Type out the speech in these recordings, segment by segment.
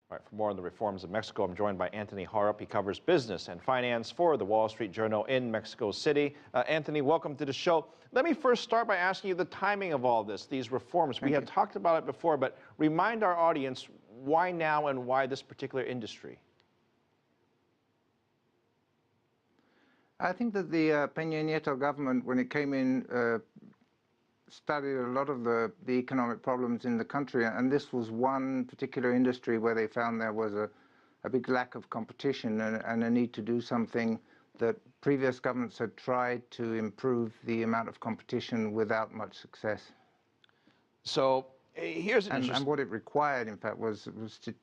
All right, for more on the reforms in Mexico, I'm joined by Anthony Harrup. He covers business and finance for the Wall Street Journal in Mexico City. Anthony, welcome to the show. Let me first start by asking you the timing of all this, these reforms. We had talked about it before, but remind our audience why now and why this particular industry? I think that the Peña Nieto government, when it came in, studied a lot of the economic problems in the country, and this was one particular industry where they found there was a big lack of competition and a need to do something that previous governments had tried to improve the amount of competition without much success. So here's an and what it required, in fact, was to...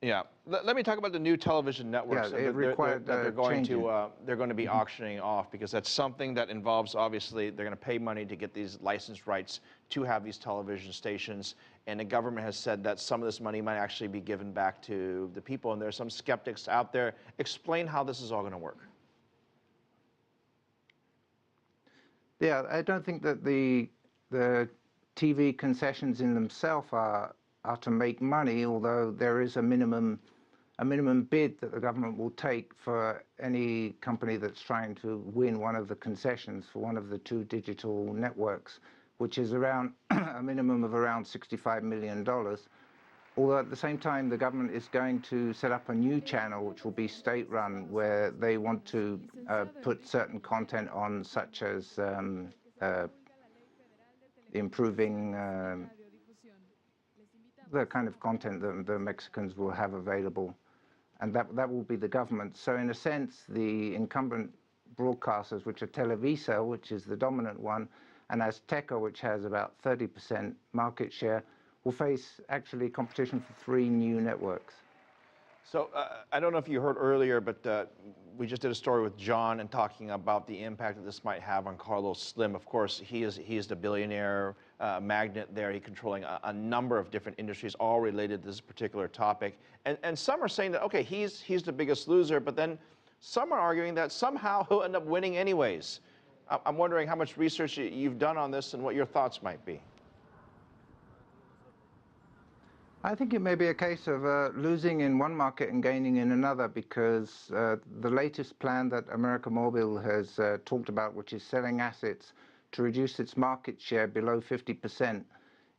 Yeah, let me talk about the new television networks that they're going to be auctioning off, because that's something that involves, obviously, they're going to pay money to get these license rights to have these television stations, and the government has said that some of this money might actually be given back to the people, and there's some skeptics out there. Explain how this is all going to work. Yeah, I don't think that the TV concessions in themselves are to make money, although there is a minimum bid that the government will take for any company that's trying to win one of the concessions for one of the two digital networks, which is around a minimum of around $65 million. Although at the same time, the government is going to set up a new channel, which will be state-run, where they want to put certain content on, such as improving the kind of content that the Mexicans will have available, and that will be the government. So in a sense, the incumbent broadcasters, which are Televisa, which is the dominant one, and Azteca, which has about 30% market share, will face actually competition for 3 new networks. So I don't know if you heard earlier, but we just did a story with John and talking about the impact that this might have on Carlos Slim. Of course, he is the billionaire magnate there. He's controlling a number of different industries, all related to this particular topic. And some are saying that, okay, he's the biggest loser, but then some are arguing that somehow he'll end up winning anyways. I'm wondering how much research you've done on this and what your thoughts might be. I think it may be a case of losing in one market and gaining in another, because the latest plan that América Móvil has talked about, which is selling assets to reduce its market share below 50%,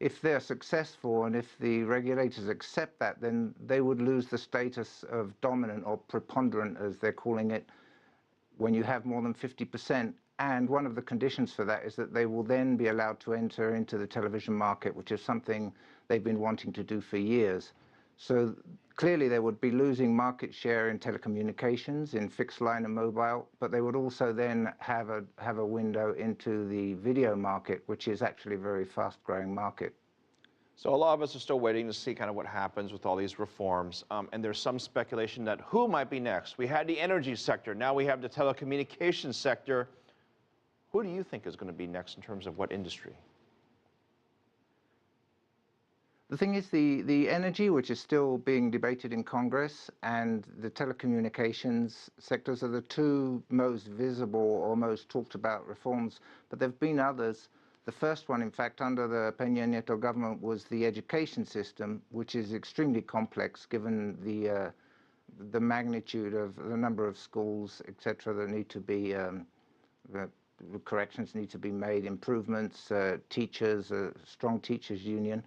if they're successful and if the regulators accept that, then they would lose the status of dominant or preponderant, as they're calling it, when you have more than 50%. And one of the conditions for that is that they will then be allowed to enter into the television market, which is something they've been wanting to do for years. So clearly they would be losing market share in telecommunications, in fixed line and mobile, but they would also then have a window into the video market, which is actually a very fast-growing market. So a lot of us are still waiting to see kind of what happens with all these reforms, and there's some speculation that who might be next. We had the energy sector, now we have the telecommunications sector. Who do you think is going to be next in terms of what industry? The thing is, the energy, which is still being debated in Congress, and the telecommunications sectors are the two most visible or most talked about reforms, but there have been others. The first one, in fact, under the Peña Nieto government was the education system, which is extremely complex given the magnitude of the number of schools, etc., that need to be, corrections need to be made, improvements, teachers, a strong teachers union.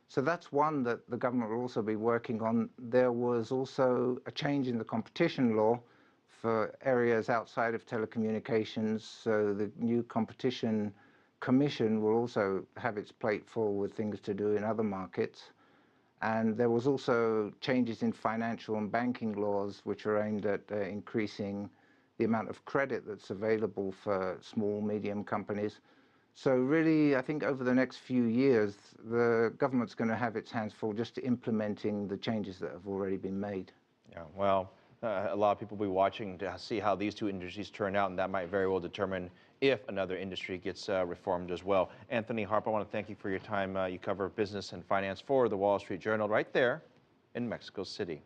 So that's one that the government will also be working on. There was also a change in the competition law for areas outside of telecommunications, so the new competition commission will also have its plate full with things to do in other markets. And there was also changes in financial and banking laws, which are aimed at increasing the amount of credit that's available for small, medium companies. So really, I think over the next few years, the government's going to have its hands full just implementing the changes that have already been made. Yeah, well, a lot of people will be watching to see how these two industries turn out, and that might very well determine if another industry gets reformed as well. Anthony Harrup, I want to thank you for your time. You cover business and finance for the Wall Street Journal right there in Mexico City.